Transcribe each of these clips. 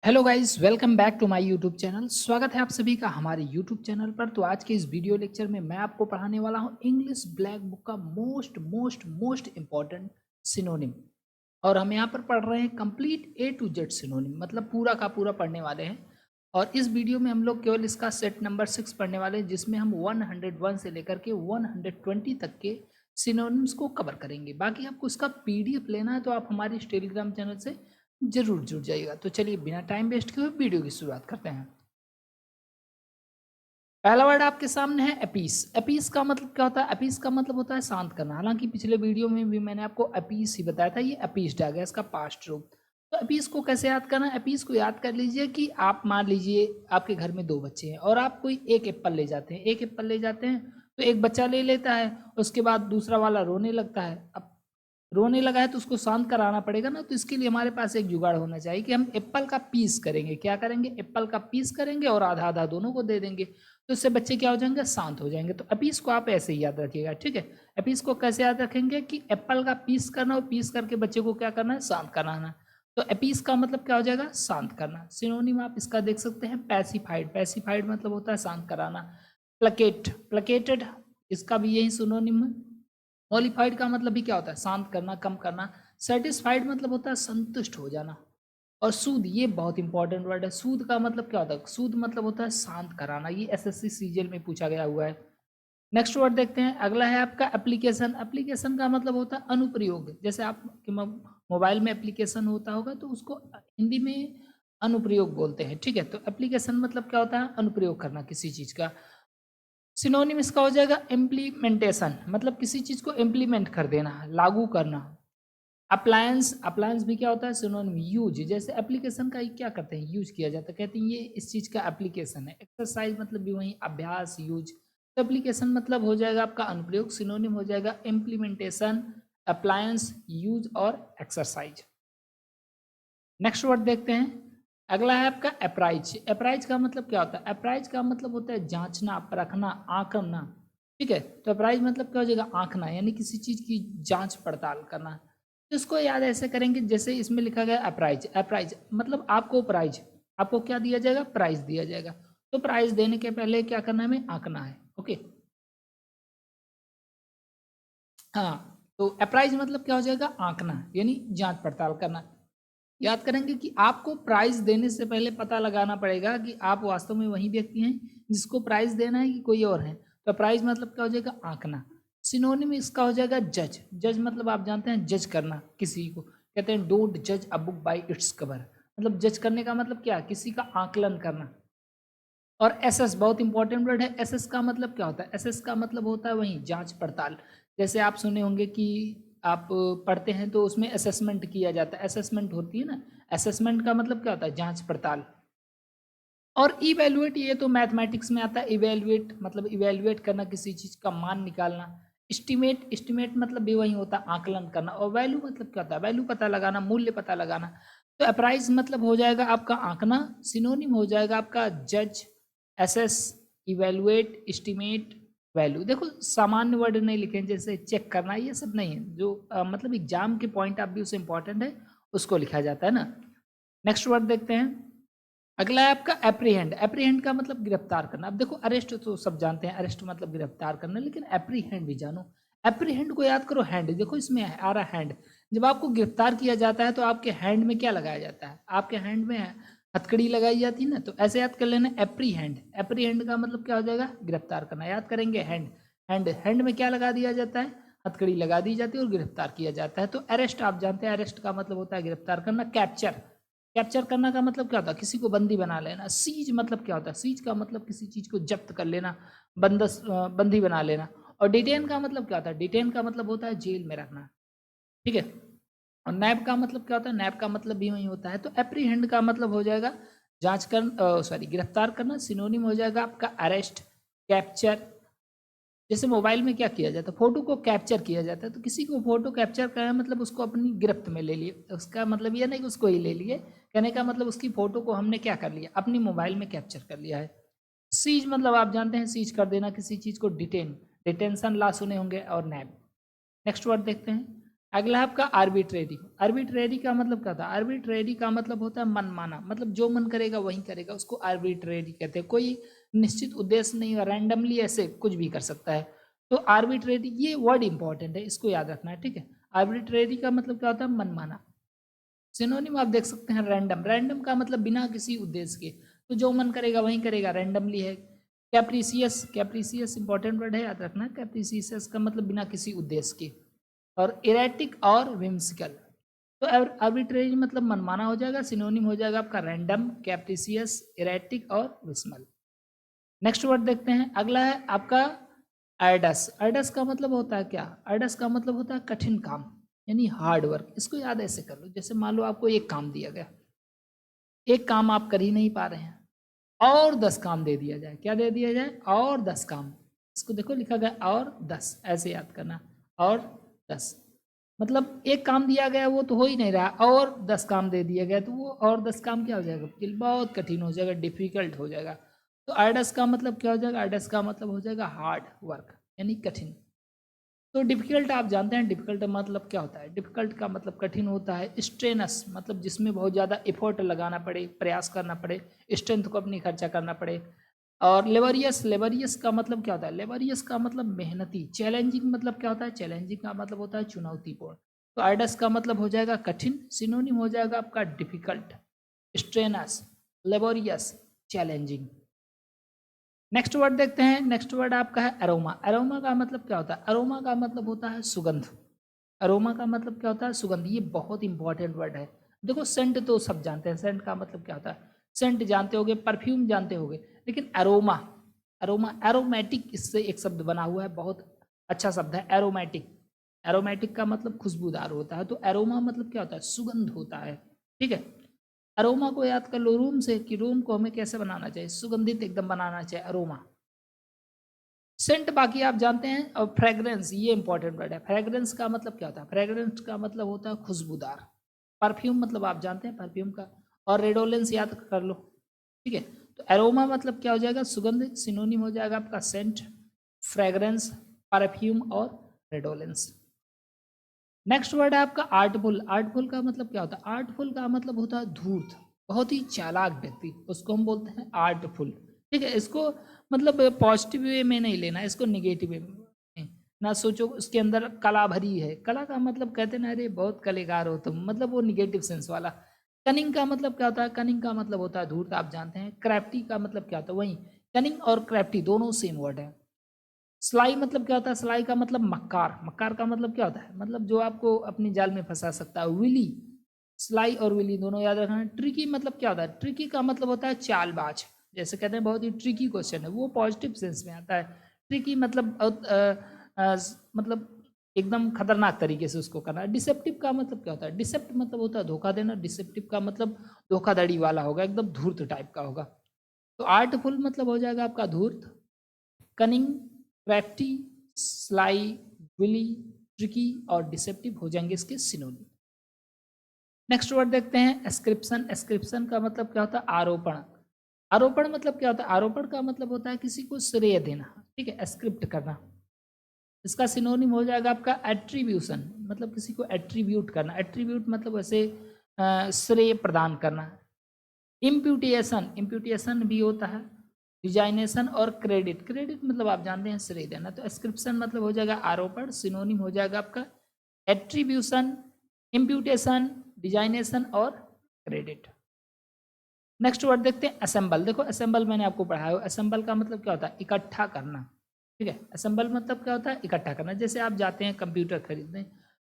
Hello guys, welcome back to my YouTube channel. स्वागत है आप सभी का हमारे यूट्यूब चैनल पर। तो आज के इस वीडियो लेक्चर में मैं आपको पढ़ाने वाला हूं इंग्लिश ब्लैक बुक का most most most important synonym. और हम यहां पर पढ़ रहे हैं complete A to Z synonym, मतलब पूरा का पूरा पढ़ने वाले हैं। और इस वीडियो में हम लोग केवल इसका सेट नंबर 6 पढ़ने वाले हैं, जिसमें हम 101 से लेकर के 120 तक के सिनोनिम्स को कवर करेंगे। बाकी आपको इसका पीडीएफ लेना है तो आप हमारे इस टेलीग्राम चैनल से जरूर जुड़ जाइएगा। तो चलिए बिना टाइम वेस्ट किए हुए वीडियो की शुरुआत करते हैं। पहला वर्ड आपके सामने है अपीस। अपीस का मतलब क्या होता है? अपीस का मतलब होता है शांत करना। हालांकि पिछले वीडियो में भी मैंने आपको अपीस ही बताया था, ये अपीस्ड आ गया इसका पास्ट रूप। तो अपीस को कैसे याद करना है? अपीस को याद कर लीजिए कि आप मान लीजिए आपके घर में 2 बच्चे हैं और आप कोई एक एप्पल ले जाते हैं। एक एप्पल ले जाते हैं तो एक बच्चा ले लेता है, उसके बाद दूसरा वाला रोने लगता है। अब रोने लगा है तो उसको शांत कराना पड़ेगा ना। तो इसके लिए हमारे पास एक जुगाड़ होना चाहिए कि हम एप्पल का पीस करेंगे। क्या करेंगे? एप्पल का पीस करेंगे और आधा आधा दोनों को दे देंगे। तो इससे बच्चे क्या हो जाएंगे? शांत हो जाएंगे। तो अपीस को आप ऐसे ही याद रखिएगा, ठीक है। अपीस को कैसे याद रखेंगे कि एप्पल का पीस करना और पीस करके बच्चे को क्या करना है? शांत कराना। तो अपीस का मतलब क्या हो जाएगा? शांत करना। सिनोनिम आप इसका देख सकते हैं पैसिफाइड। पैसिफाइड मतलब होता है शांत कराना। प्लकेट, प्लकेटेड, इसका भी यही सिनोनिम है। मॉलिफाइड का मतलब भी क्या होता है? शांत करना, कम करना। सेटिस्फाइड मतलब होता है संतुष्ट हो जाना। और सूद, ये बहुत इंपॉर्टेंट वर्ड है। सूद का मतलब क्या होता है? सूद मतलब होता है शांत कराना। ये एसएससी सीजीएल में पूछा गया हुआ है। नेक्स्ट वर्ड देखते हैं। अगला है आपका एप्लीकेशन। एप्लीकेशन का मतलब होता है अनुप्रयोग। जैसे आप मोबाइल में एप्लीकेशन होता होगा तो उसको हिंदी में अनुप्रयोग बोलते हैं, ठीक है। तो एप्लीकेशन मतलब क्या होता है? अनुप्रयोग करना किसी चीज का। सिनोनिम इसका हो जाएगा इम्प्लीमेंटेशन, मतलब किसी चीज को इम्प्लीमेंट कर देना, लागू करना। अप्लायंस, अप्लायंस भी क्या होता है? Synonym use. जैसे एप्लीकेशन का क्या करते हैं? यूज किया जाता है, कहते हैं ये इस चीज का एप्लीकेशन है। एक्सरसाइज मतलब भी वही अभ्यास, यूज। तो एप्लीकेशन मतलब हो जाएगा आपका अनुप्रयोग। सिनोनिम हो जाएगा इम्प्लीमेंटेशन, अप्लायंस, यूज और एक्सरसाइज। नेक्स्ट वर्ड देखते हैं। अगला है आपका अप्राइज। अप्राइज का मतलब क्या होता है? अप्राइज का मतलब होता है जांचना, परखना, आंकना, ठीक है। तो अप्राइज मतलब क्या हो जाएगा? आंकना, यानी किसी चीज की जांच पड़ताल करना। तो इसको याद ऐसे करेंगे जैसे इसमें लिखा गया अप्राइज। अप्राइज मतलब आपको प्राइज, आपको क्या दिया जाएगा? प्राइज दिया जाएगा। तो प्राइज देने के पहले क्या करना है? हमें आंकना है, ओके। हाँ, तो अप्राइज मतलब क्या हो जाएगा? आंकना, यानी जांच पड़ताल करना। याद करेंगे कि आपको प्राइज देने से पहले पता लगाना पड़ेगा कि आप वास्तव में वही व्यक्ति हैं जिसको प्राइज देना है कि कोई और है। तो प्राइज मतलब क्या हो जाएगा? आंकना। सिनोनिम इसका हो जाएगा जज। जज मतलब आप जानते हैं जज करना किसी को, कहते हैं डोंट जज a book by its cover. मतलब जज करने का मतलब क्या? किसी का आकलन करना। और एसएस बहुत इंपॉर्टेंट वर्ड है। एसएस का मतलब क्या होता है? एसएस का मतलब होता है वही जांच पड़ताल। जैसे आप सुने होंगे कि आप पढ़ते हैं तो उसमें असेसमेंट किया जाता है, असेसमेंट होती है ना। असेसमेंट का मतलब क्या होता है? जांच पड़ताल। और इवेल्युएट, ये तो मैथमेटिक्स में आता है। इवेल्युएट मतलब इवेल्युएट करना, किसी चीज का मान निकालना। एस्टिमेट, एस्टिमेट मतलब भी वही होता है, आकलन करना। और वैल्यू मतलब क्या होता है? वैल्यू पता लगाना, मूल्य पता लगाना। तो अप्राइज मतलब हो जाएगा आपका आंकना। सिनोनिम हो जाएगा आपका जज, एसेस, इवेल्युएट, एस्टिमेट, वैल्यू। देखो सामान्य वर्ड नहीं लिखे जैसे चेक करना, ये सब नहीं है। जो मतलब एग्जाम के पॉइंट ऑफ व्यू से इंपॉर्टेंट है उसको लिखा जाता है ना। नेक्स्ट वर्ड देखते हैं। अगला है आपका एप्रीहेंड। एप्रीहेंड का मतलब गिरफ्तार करना। अब देखो अरेस्ट तो सब जानते हैं, अरेस्ट मतलब गिरफ्तार करना, लेकिन एप्रीहेंड भी जानो। एप्रीहेंड को याद करो, हैंड। देखो इसमें आ रहा हैंड। जब आपको गिरफ्तार किया जाता है तो आपके हैंड में क्या लगाया जाता है? आपके हैंड में हथकड़ी लगाई जाती है ना। तो ऐसे याद कर लेना एप्रीहेंड। एप्रीहेंड का मतलब क्या हो जाएगा? गिरफ्तार करना। याद करेंगे हैंड। हैंड, हैंड में क्या लगा दिया जाता है? हथकड़ी लगा दी जाती है और गिरफ्तार किया जाता है। तो अरेस्ट आप जानते हैं, अरेस्ट का मतलब होता है गिरफ्तार करना। कैप्चर, कैप्चर करना का मतलब क्या होता है? किसी को बंदी बना लेना। सीज मतलब क्या होता है? सीज का मतलब किसी चीज को जब्त कर लेना, बंदस बंदी बना लेना। और डिटेन का मतलब क्या होता है? डिटेन का मतलब होता है जेल में रखना, ठीक है। और नैब का मतलब क्या होता है? नैब का मतलब भी वही होता है। तो एप्रीहेंड का मतलब हो जाएगा जांच कर, सॉरी, गिरफ्तार करना। सिनोनिम हो जाएगा आपका अरेस्ट, कैप्चर। जैसे मोबाइल में क्या किया जाता है? फोटो को कैप्चर किया जाता है। तो किसी को फोटो कैप्चर करना मतलब उसको अपनी गिरफ्त में ले लिए। उसका मतलब ये नहीं कि उसको ही ले लिए, कहने का मतलब उसकी फोटो को हमने क्या कर लिया? अपनी मोबाइल में कैप्चर कर लिया है। सीज मतलब आप जानते हैं सीज कर देना किसी चीज को। डिटेन, डिटेंशन ला सुने होंगे। और नैब। नेक्स्ट वर्ड देखते हैं। अगला है आपका आर्बिट्रेरी। आर्बिट्रेरी का मतलब क्या होता है? आर्बिट्रेरी का मतलब होता है मनमाना, मतलब जो मन करेगा वही करेगा, उसको आर्बिट्रेरी कहते हैं। कोई निश्चित उद्देश्य नहीं है, रैंडमली ऐसे कुछ भी कर सकता है। तो आर्बिट्रेरी, ये वर्ड इंपॉर्टेंट है, इसको याद रखना है, ठीक है। आर्बिट्रेरी का मतलब क्या होता है? मनमाना। सिनोनिम आप देख सकते हैं रैंडम। रैंडम का मतलब बिना किसी उद्देश्य के, तो जो मन करेगा वही करेगा, रैंडमली है। कैप्रिसियस, कैप्रिसियस इंपॉर्टेंट वर्ड है, याद रखना। कैप्रिसियस का मतलब बिना किसी उद्देश्य के। और इरेटिक और विम्सिकल। तो आर्बिट्रेरी मतलब मनमाना हो जाएगा, सिनोनिम हो जाएगा आपका रैंडम, कैप्रिसियस, इरेटिक और विस्मल। नेक्स्ट वर्ड देखते हैं, अगला है आपका अर्डस। अर्डस का मतलब होता है क्या? अर्डस का मतलब होता है कठिन काम, यानी हार्ड वर्क। इसको याद ऐसे कर लो, जैसे मान लो आपको एक काम दिया गया, एक काम आप कर ही नहीं पा रहे हैं, और 10 काम दे दिया जाए। क्या दे दिया जाए? और 10 काम। इसको देखो लिखा गया और 10, ऐसे याद करना, और 10। मतलब एक काम दिया गया वो तो हो ही नहीं रहा, और 10 काम दे दिया गया, तो वो और 10 काम क्या हो जाएगा? बहुत कठिन हो जाएगा, डिफिकल्ट हो जाएगा। तो आर्डस का मतलब क्या हो जाएगा? आर्डस का मतलब हो जाएगा हार्ड वर्क, यानी कठिन। तो डिफिकल्ट आप जानते हैं, डिफिकल्ट मतलब क्या होता है? डिफिकल्ट का मतलब कठिन होता है। स्ट्रेनस मतलब जिसमें बहुत ज़्यादा एफर्ट लगाना पड़े, प्रयास करना पड़े, स्ट्रेंथ को अपनी खर्चा करना पड़े। और लेबरियस, लेबरियस का मतलब क्या होता है? लेबरियस का मतलब मेहनती। चैलेंजिंग मतलब क्या होता है? चैलेंजिंग का मतलब होता है चुनौतीपूर्ण। तो आर्डस का मतलब हो जाएगा कठिन, सिनोनिम हो जाएगा आपका difficult, strenuous, laborious, challenging. Next word देखते हैं, नेक्स्ट वर्ड आपका है अरोमा। अरोमा का मतलब क्या होता है? अरोमा का मतलब होता है सुगंध। अरोमा का मतलब क्या होता है? सुगंध। ये बहुत इंपॉर्टेंट वर्ड है। देखो सेंट तो सब जानते हैं, सेंट का मतलब क्या होता है? सेंट जानते होगे, परफ्यूम जानते होगे, लेकिन अरोमा, अरोमा, एरोमेटिक, इससे एक शब्द बना हुआ है, बहुत अच्छा शब्द है एरोमेटिक। एरोमेटिक का मतलब खुशबूदार होता है, तो एरोमा मतलब क्या होता है? सुगंध होता है, ठीक है। अरोमा को याद कर लो रूम से, कि रूम को हमें कैसे बनाना चाहिए? सुगंधित एकदम बनाना चाहिए, अरोमा। सेंट बाकी आप जानते हैं। और फ्रेग्रेंस, ये इंपॉर्टेंट वर्ड है। फ्रेग्रेंस का मतलब क्या होता है? फ्रेग्रेंस का मतलब होता है खुशबूदार। परफ्यूम मतलब आप जानते हैं, परफ्यूम का। और रेडोलेंस याद कर लो, ठीक है। तो एरोमा मतलब क्या हो जाएगा? सुगंध, सिनोनिम हो जाएगा आपका सेंट, फ्रेग्रेंस, परफ्यूम और रेडोलेंस। नेक्स्ट वर्ड है आपका आर्टफुल। आर्टफुल का मतलब क्या होता है? आर्टफुल का मतलब होता है धूर्त, बहुत ही चालाक व्यक्ति, उसको हम बोलते हैं आर्टफुल, ठीक है। इसको मतलब पॉजिटिव वे में नहीं लेना, इसको निगेटिव वे में ना सोचो। उसके अंदर कला भरी है, कला का मतलब कहते हैं ना, अरे बहुत कलेकार हो तुम, मतलब वो निगेटिव सेंस वाला। कनिंग का मतलब क्या होता है? कनिंग का मतलब होता है धूर्त, आप जानते हैं। क्राफ्टी का मतलब क्या होता है? वही, कनिंग और क्राफ्टी दोनों सेम वर्ड है। स्लाई मतलब क्या होता है? स्लाई का मतलब मक्कार। मक्कार का मतलब क्या होता है? मतलब जो आपको अपनी जाल में फंसा सकता है। विली, स्लाई और विली दोनों याद रखना। ट्रिकी मतलब क्या होता है? ट्रिकी का मतलब होता है चालबाज। जैसे कहते हैं बहुत ही ट्रिकी क्वेश्चन है, वो पॉजिटिव सेंस में आता है। ट्रिकी मतलब मतलब एकदम खतरनाक तरीके से उसको करना। डिसेप्टिव का मतलब क्या होता है? डिसेप्ट मतलब होता है धोखा देना, डिसेप्टिव का मतलब धोखाधड़ी वाला होगा, एकदम धूर्त टाइप का होगा। तो आर्टफुल मतलब हो जाएगा आपका धूर्त, cunning, crafty, sly, wily, tricky और डिसेप्टिव हो जाएंगे इसके सिनोनिम। नेक्स्ट वर्ड देखते हैं एस्क्रिप्शन। एस्क्रिप्शन का मतलब क्या होता है? आरोपण। आरोपण मतलब क्या होता है? आरोपण का मतलब होता है किसी को श्रेय देना, ठीक है, एस्क्रिप्ट करना। इसका सिनोनिम हो जाएगा आपका एट्रीब्यूशन, मतलब किसी को एट्रीब्यूट करना। एट्रीब्यूट मतलब वैसे श्रेय प्रदान करना। इम्प्यूटेशन, इम्प्यूटेशन भी होता है। डिजाइनेशन और क्रेडिट, क्रेडिट मतलब आप जानते हैं श्रेय देना। तो एस्क्रिप्शन मतलब हो जाएगा आरोपण, सिनोनिम हो जाएगा आपका एट्रीब्यूशन, इम्प्यूटेशन, डिजाइनेशन और क्रेडिट। नेक्स्ट वर्ड देखते हैं असेंबल। देखो असेंबल मैंने आपको पढ़ाया है, असेंबल का मतलब क्या होता है? इकट्ठा करना, ठीक है। असेंबल मतलब क्या होता है? इकट्ठा करना। जैसे आप जाते हैं कंप्यूटर खरीदने,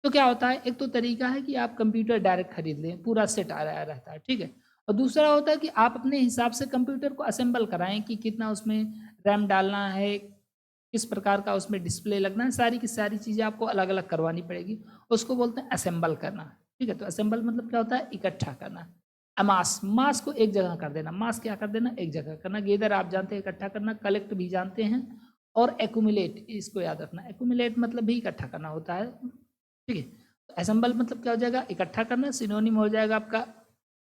तो क्या होता है? एक तो तरीका है कि आप कंप्यूटर डायरेक्ट खरीद लें, पूरा सेट आया रहता है, ठीक है। और दूसरा होता है कि आप अपने हिसाब से कंप्यूटर को असेंबल कराएं, कि कितना उसमें रैम डालना है, किस प्रकार का उसमें डिस्प्ले लगना है, सारी की सारी चीज़ें आपको अलग अलग करवानी पड़ेगी। उसको बोलते हैं असेंबल करना, ठीक है। तो असेंबल मतलब क्या होता है? इकट्ठा करना। अमास, मास को एक जगह कर देना। मास क्या कर देना? एक जगह करना। गेदर आप जानते हैं इकट्ठा करना, कलेक्ट भी जानते हैं। और एक्यूमुलेट, इसको याद रखना, एक्यूमुलेट मतलब भी इकट्ठा करना होता है, ठीक है। तो असेंबल मतलब क्या हो जाएगा? इकट्ठा करना। सिनोनिम हो जाएगा आपका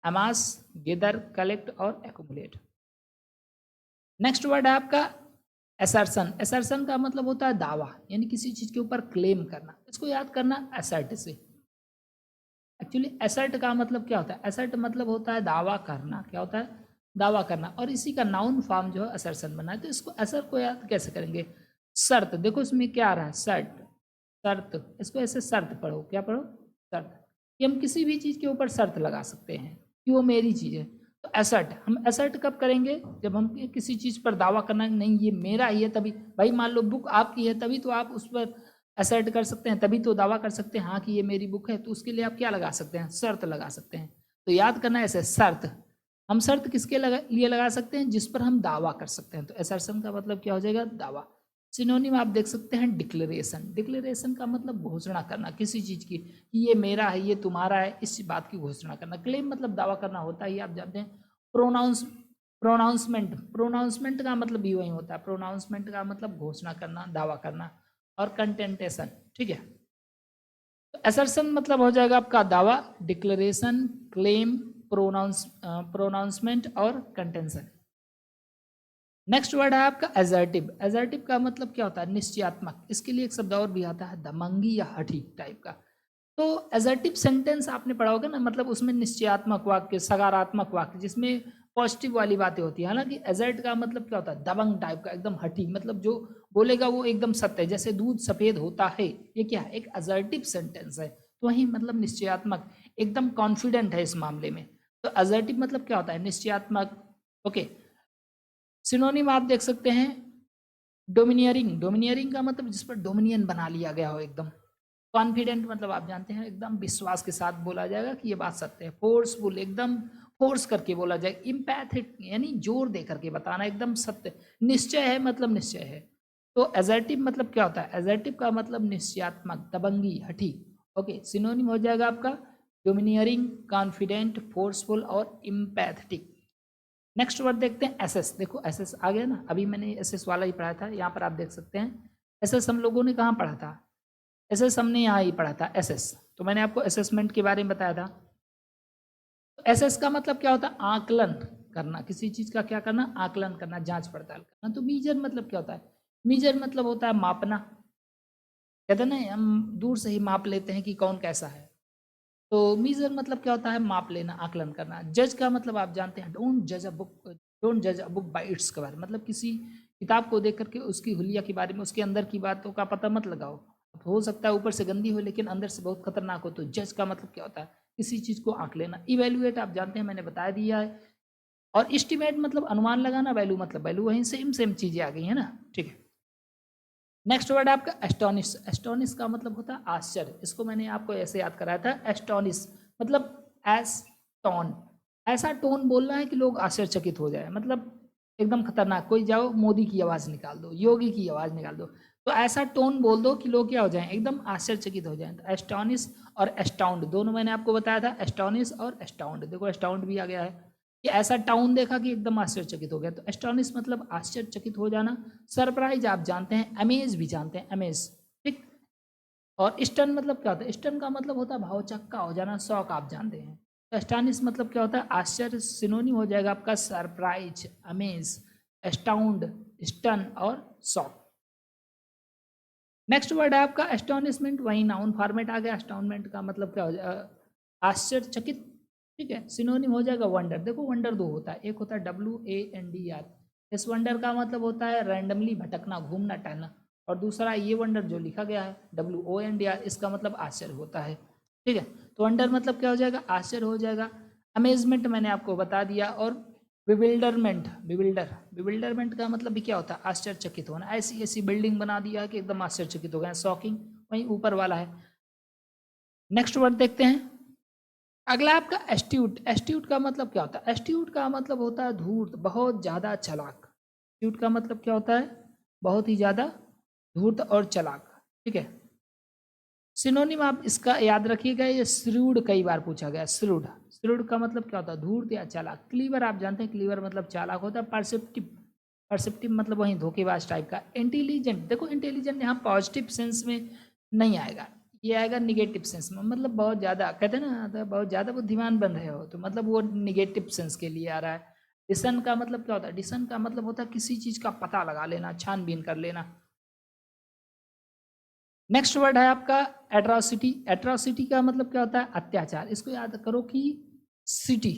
अमास, गेदर, कलेक्ट और एक्यूमुलेट। नेक्स्ट वर्ड है आपका एसर्शन। एसर्शन का मतलब होता है दावा, यानी किसी चीज के ऊपर क्लेम करना। इसको याद करना असर्ट से, एक्चुअली एसर्ट का मतलब क्या होता है? एसर्ट मतलब होता है दावा करना। क्या होता है? दावा करना। और इसी का नाउन फॉर्म जो है असर्शन बना है। तो इसको असर को याद कैसे करेंगे? शर्त। देखो इसमें क्या आ रहा है? शर्त। शर्त, इसको ऐसे शर्त पढ़ो। क्या पढ़ो? शर्त। कि हम किसी भी चीज़ के ऊपर शर्त लगा सकते हैं कि वो मेरी चीज़ है। तो असर्ट, हम असर्ट कब करेंगे? जब हम किसी चीज़ पर दावा करना नहीं ये मेरा ही है तभी। भाई मान लो बुक आपकी है तभी तो आप उस पर असर्ट कर सकते हैं, तभी तो दावा कर सकते हैं हाँ कि ये मेरी बुक है। तो उसके लिए आप क्या लगा सकते हैं? शर्त लगा सकते हैं। तो याद करना ऐसे शर्त। हम शर्त किसके लिए लगा सकते हैं? जिस पर हम दावा कर सकते हैं। तो असर्शन का मतलब क्या हो जाएगा? दावा। सिनोनिम आप देख सकते हैं डिक्लेरेशन। डिक्लेरेशन का मतलब घोषणा करना किसी चीज़ की कि ये मेरा है, ये तुम्हारा है, इस बात की घोषणा करना। क्लेम मतलब दावा करना होता ही आप जानते हैं। प्रोनाउंसमेंट। प्रोनाउंसमेंट का मतलब भी वही होता है। प्रोनाउंसमेंट का मतलब घोषणा करना, दावा करना। और कंटेंटेशन, ठीक है। तो असर्शन मतलब हो जाएगा आपका दावा, डिक्लेरेशन, क्लेम, प्रोनाउंसमेंट और कंटेंशन। नेक्स्ट वर्ड है आपका एजर्टिव। एजर्टिव का मतलब क्या होता है? निश्चयात्मक। इसके लिए एक शब्द और भी आता है दमंगी या हठी टाइप का। तो एजर्टिव सेंटेंस आपने पढ़ा होगा ना, मतलब उसमें निश्चयात्मक वाक्य, सकारात्मक वाक्य जिसमें पॉजिटिव वाली बातें होती है। हालांकि एजर्ट का मतलब क्या होता है? दबंग टाइप का, एकदम हठी, मतलब जो बोलेगा वो एकदम सत्य है। जैसे दूध सफेद होता है, ये क्या है? एक एजर्टिव सेंटेंस है। तो वही मतलब निश्चयात्मक, एकदम कॉन्फिडेंट है इस मामले में। तो एजर्टिव मतलब क्या होता है? निश्चयात्मक। ओके। सिनोनिम आप देख सकते हैं डोमिनियरिंग। डोमिनियरिंग का मतलब जिस पर डोमिनियन बना लिया गया हो एकदम। कॉन्फिडेंट मतलब आप जानते हैं एकदम विश्वास के साथ बोला जाएगा कि ये बात सत्य है। फोर्सफुल, एकदम फोर्स करके बोला जाए। इम्पैथिक यानी जोर दे करके बताना, एकदम सत्य। निश्चय है मतलब निश्चय है। तो एजर्टिव मतलब क्या होता है? एजर्टिव का मतलब निश्चयात्मक, दबंगी, हठी। ओके। सिनोनिम हो जाएगा आपका डोमिनियरिंग, कॉन्फिडेंट, फोर्सफुल और इम्पैथेटिक। नेक्स्ट वर्ड देखते हैं एसएस। देखो एसएस आ गया ना, अभी मैंने एसएस वाला ही पढ़ा था। यहाँ पर आप देख सकते हैं एसएस हम लोगों ने कहाँ पढ़ा था? एसएस हमने यहाँ ही पढ़ा था एसएस। तो मैंने आपको असेसमेंट के बारे में बताया था। तो एसएस का मतलब क्या होता है? आकलन करना। किसी चीज़ का क्या करना? आकलन करना, जांच पड़ताल करना। तो मीजर मतलब क्या होता है? मीजर मतलब होता है मापना। कहते हैं ना, हम दूर से ही माप लेते हैं कि कौन कैसा है। तो मीजर मतलब क्या होता है? माप लेना, आकलन करना। जज का मतलब आप जानते हैं डोंट जज a book by its cover. मतलब किसी किताब को देख करके उसकी हुलिया के बारे में, उसके अंदर की बातों का पता मत लगाओ। हो सकता है ऊपर से गंदी हो लेकिन अंदर से बहुत खतरनाक हो। तो जज का मतलब क्या होता है? किसी चीज़ को आंक लेना। इवेल्युएट आप जानते हैं, मैंने बता दिया है। और एस्टिमेट मतलब अनुमान लगाना। वैल्यू मतलब वैल्यू, वहीं सेम सेम चीज़ें आ गई है ना, ठीक है। नेक्स्ट वर्ड है आपका एस्टोनिश। एस्टोनिश का मतलब होता है आश्चर्य। इसको मैंने आपको ऐसे याद कराया था। एस्टोनिश मतलब एस टोन, ऐसा टोन बोलना है कि लोग आश्चर्यचकित हो जाए। मतलब एकदम खतरनाक। कोई जाओ मोदी की आवाज़ निकाल दो, योगी की आवाज़ निकाल दो, तो ऐसा टोन बोल दो कि लोग क्या हो जाएं? एकदम आश्चर्यचकित हो जाएं। तो एस्टोनिश और एस्टाउंड दोनों मैंने आपको बताया था। एस्टोनिश और एस्टाउंड, देखो एस्टाउंड भी आ गया है कि ऐसा टाउन देखा कि एकदम आश्चर्यचकित हो गया। तो एस्टोनिश मतलब आश्चर्यचकित हो जाना। सरप्राइज आप जानते हैं, अमेज भी जानते हैं, अमेज, ठीक। और स्टन मतलब क्या होता है? स्टन का मतलब होता है भावचक्का हो जाना, शॉक आप जानते हैं। तो एस्टोनिश मतलब क्या होता है? आश्चर्य। सिनोनिम हो जाएगा आपका सरप्राइज, अमेज, एस्टाउंड, स्टन और शॉक। नेक्स्ट वर्ड है आपका एस्टोनिशमेंट। वही नाउन फॉर्मेट आ गया। एस्टोनमेंट का मतलब क्या हो जाएगा? आश्चर्यचकित, ठीक है। सिनोनिम हो जाएगा वंडर। देखो वंडर दो होता है, एक होता है WANDR। इस वंडर का मतलब होता है रैंडमली भटकना, घूमना टहलना। और दूसरा ये वंडर जो लिखा गया है WONDR, इसका मतलब आश्चर्य होता है, ठीक है। तो वंडर मतलब क्या हो जाएगा? आश्चर्य हो जाएगा। अमेजमेंट मैंने आपको बता दिया। और बिविल्डरमेंट का मतलब भी क्या होता है? आश्चर्यचकित होना। ऐसी ऐसी बिल्डिंग बना दिया कि एकदम आश्चर्यचकित हो गए। शॉकिंग वहीं ऊपर वाला है। नेक्स्ट वर्ड देखते हैं। अगला आपका एस्ट्यूट। एस्ट्यूट का मतलब क्या होता है? एस्ट्यूट का मतलब होता है धूर्त, बहुत ज़्यादा चालाक। एस्ट्यूट का मतलब क्या होता है? बहुत ही ज़्यादा धूर्त और चालाक, ठीक है। सिनोनिम आप इसका याद रखिएगा, ये श्रूड कई बार पूछा गया। श्रूड, श्रूड का मतलब क्या होता है? धूर्त या चालाक। क्लीवर आप जानते हैं, क्लीवर मतलब चालाक होता है। परसेप्टिव, परसेप्टिव मतलब वही धोखेबाज टाइप का। इंटेलिजेंट, देखो इंटेलिजेंट यहाँ पॉजिटिव सेंस में नहीं आएगा, ये आएगा निगेटिव सेंस में। मतलब बहुत ज़्यादा, कहते हैं ना, तो बहुत ज़्यादा बुद्धिमान बन रहे हो, तो मतलब वो निगेटिव सेंस के लिए आ रहा है। डिसन का मतलब क्या होता है? डिसन का मतलब होता है किसी चीज़ का पता लगा लेना, छानबीन कर लेना। नेक्स्ट वर्ड है आपका एट्रॉसिटी। एट्रॉसिटी का मतलब क्या होता है? अत्याचार। इसको याद करो कि सिटी,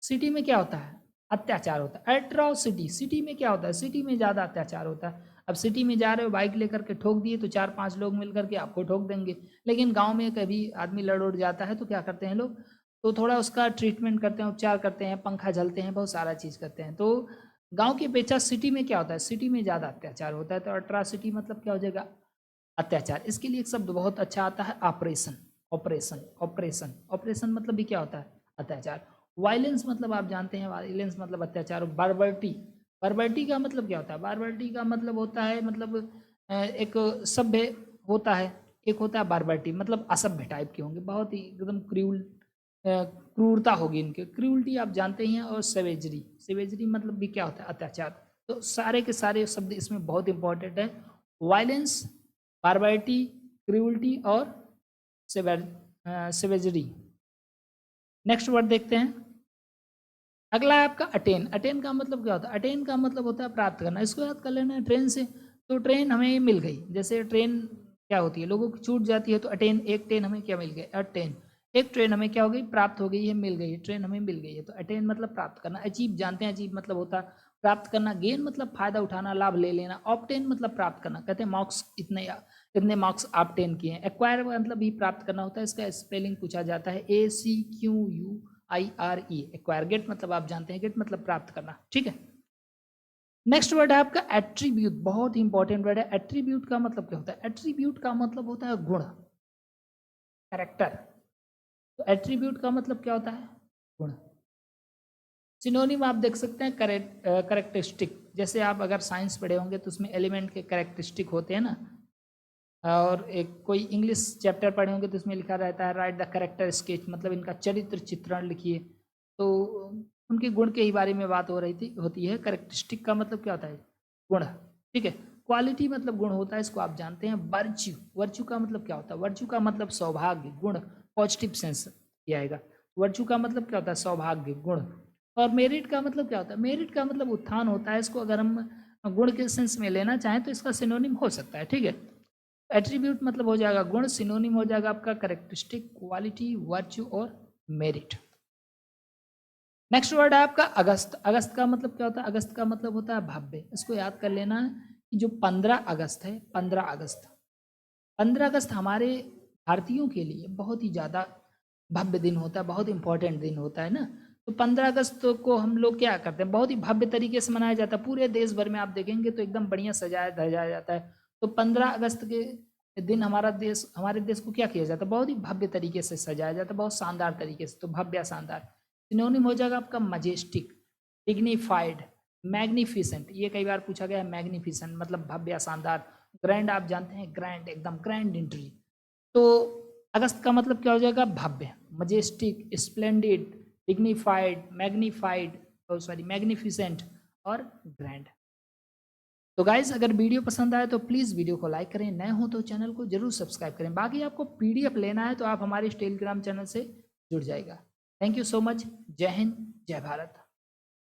सिटी में क्या होता है? अत्याचार होता है। एट्रॉसिटी, सिटी में क्या होता है? सिटी में ज़्यादा अत्याचार होता है। अब सिटी में जा रहे हो, बाइक लेकर के ठोक दिए तो 4-5 लोग मिल करके आपको ठोक देंगे। लेकिन गांव में कभी आदमी लड़ उड़ जाता है तो क्या करते हैं लोग? तो थोड़ा उसका ट्रीटमेंट करते हैं, उपचार करते हैं, पंखा झलते हैं, बहुत सारा चीज़ करते हैं। तो गांव की अपेक्षा सिटी में क्या होता है? सिटी में ज़्यादा अत्याचार होता है। तो अट्रॉसिटी मतलब क्या हो जाएगा? अत्याचार। इसके लिए एक शब्द बहुत अच्छा आता है, ऑपरेशन। ऑपरेशन, ऑपरेशन, ऑपरेशन मतलब भी क्या होता है? अत्याचार। वायलेंस मतलब आप जानते हैं, वायलेंस मतलब अत्याचार। बारबर्टी, बारबर्टी का मतलब क्या होता है? बारबर्टी का मतलब होता है, मतलब एक सभ्य होता है, एक होता है बारबर्टी मतलब असभ्य टाइप के होंगे, बहुत ही एकदम क्रूरता होगी इनके। क्रूरटी आप जानते ही हैं। और सेवेजरी, सेवेजरी मतलब भी क्या होता है? अत्याचार। तो सारे के सारे शब्द इसमें बहुत इंपॉर्टेंट है। वायलेंस, बारबैरिटी, क्रूअल्टी और सेवेजरी। नेक्स्ट वर्ड देखते हैं। अगला है आपका अटेन। अटेन का मतलब क्या होता है? अटेन का मतलब होता है प्राप्त करना। इसको याद कर लेना है ट्रेन से। तो ट्रेन हमें मिल गई, जैसे ट्रेन क्या होती है? लोगों की छूट जाती है तो अटेन, एक ट्रेन हमें क्या मिल गई? अटेन। एक ट्रेन हमें क्या हो गई? प्राप्त हो गई है, मिल गई है, ट्रेन हमें मिल गई है। तो अटेन मतलब प्राप्त करना। अचीव जानते हैं, अचीव मतलब होता है प्राप्त करना। गेन मतलब फायदा उठाना, लाभ ले लेना। ऑब्टेन मतलब प्राप्त करना, कहते हैं मार्क्स इतने इतने मार्क्स ऑब्टेन किए हैं। एक्वायर मतलब भी प्राप्त करना होता है। इसका स्पेलिंग पूछा जाता है, ACQUIRE, एक्वायर। गेट मतलब आप जानते हैं, गेट मतलब प्राप्त करना, ठीक है। नेक्स्ट वर्ड है आपका एट्रीब्यूट। बहुत ही इंपॉर्टेंट वर्ड है। एट्रीब्यूट का मतलब क्या होता है? एट्रीब्यूट का मतलब होता है गुण, कैरेक्टर। तो एट्रीब्यूट का मतलब क्या होता है? गुण। सिनोनिम आप देख सकते हैं, करेक्टरिस्टिक। जैसे आप अगर साइंस पढ़े होंगे तो उसमें एलिमेंट के करेक्टरिस्टिक होते हैं ना। और एक कोई इंग्लिश चैप्टर पढ़े होंगे तो उसमें लिखा रहता है राइट द करेक्टर स्केच, मतलब इनका चरित्र चित्रण लिखिए। तो उनके गुण के ही बारे में बात हो रही थी, होती है। करेक्टरिस्टिक का मतलब क्या होता है? गुण, ठीक है। क्वालिटी मतलब गुण होता है, इसको आप जानते हैं। वर्च्यू, वर्च्यू का मतलब क्या होता है? वर्च्यू का मतलब सौभाग्य, गुण, पॉजिटिव सेंस किया आएगा। वर्च्यू का मतलब क्या होता है? सौभाग्य, गुण। और मेरिट का मतलब क्या होता है? मेरिट का मतलब उत्थान होता है। इसको अगर हम गुण के सेंस में लेना चाहें तो इसका सिनोनिम हो सकता है, ठीक है। एट्रीब्यूट मतलब हो जाएगा गुण, सिनोनिम हो जाएगा आपका करेक्टरिस्टिक, क्वालिटी, वर्च्यू और मेरिट। नेक्स्ट वर्ड है आपका अगस्त। अगस्त का मतलब क्या होता है? अगस्त का मतलब होता है भव्य। इसको याद कर लेना कि जो 15 अगस्त है, 15 अगस्त, 15 अगस्त हमारे भारतीयों के लिए बहुत ही ज़्यादा भव्य दिन होता है, बहुत इंपॉर्टेंट दिन होता है ना। तो 15 अगस्त को हम लोग क्या करते हैं? बहुत ही भव्य तरीके से मनाया जाता है। पूरे देश भर में आप देखेंगे तो एकदम बढ़िया सजाया धजाया जाता है। तो 15 अगस्त के दिन हमारे देश को क्या किया जाता है? बहुत ही भव्य तरीके से सजाया जाता है, बहुत शानदार तरीके से। तो भव्य, शानदार। सिनोनिम हो जाएगा आपका मजेस्टिक, डिग्निफाइड, मैग्निफिसेंट। ये कई बार पूछा गया है, मैग्निफिसेंट मतलब भव्य, शानदार। ग्रैंड आप जानते हैं, ग्रैंड, एकदम ग्रैंड एंट्री। तो अगस्त का मतलब क्या हो जाएगा? भव्य, majestic, splendid, dignified, magnified, sorry magnificent और ग्रैंड। तो गाइज अगर वीडियो पसंद आए तो प्लीज़ वीडियो को लाइक करें, नए हो तो चैनल को जरूर सब्सक्राइब करें। बाकी आपको PDF लेना है तो आप हमारे टेलीग्राम चैनल से जुड़ जाएगा। Thank you so much. जय हिंद, जय भारत।